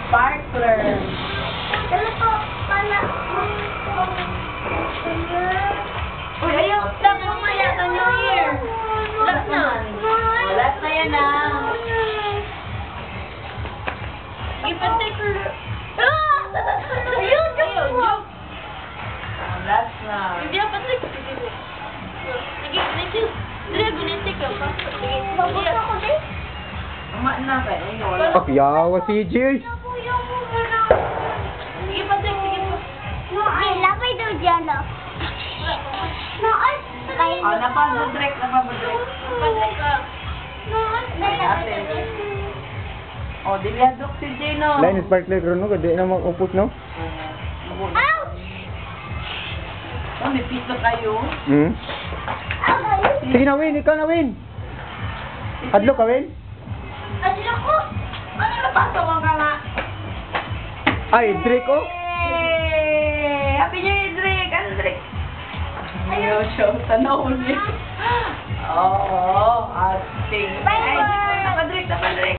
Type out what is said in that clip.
Sparkler. Ano po pala? Uy, ayaw. Stop mamaya sa New Year. Last na. Last na yan ah. Ipatik ko. Ayun, joke. Last na. Hindi ako patik. Sige, guniti. Sige, guniti ka pa. Sige, babot ako din. Ama na kayo. Wala. Yawa si Jers. Sige, patik. Sige pa. No, ay, lapay daw dyan, no? No, ay. Oh, napabudrek. Patik ka. No, ay. Oh, diliadok si Gino. Lain sparkler ko no, kadi na mag-upos no. Ouch! Oh, may piso kayo. Hmm. Sige na Win, ikaw na Win. Adlo ka Win. Adlo ko. Ano napasawang ka nga? Ay, Draco. Yay! Happy New Year, Drake! Ano, Drake? Ayaw siya. Tanaw niya. Oo, ate. Bye, Ay, bye. napadrake, napadrake.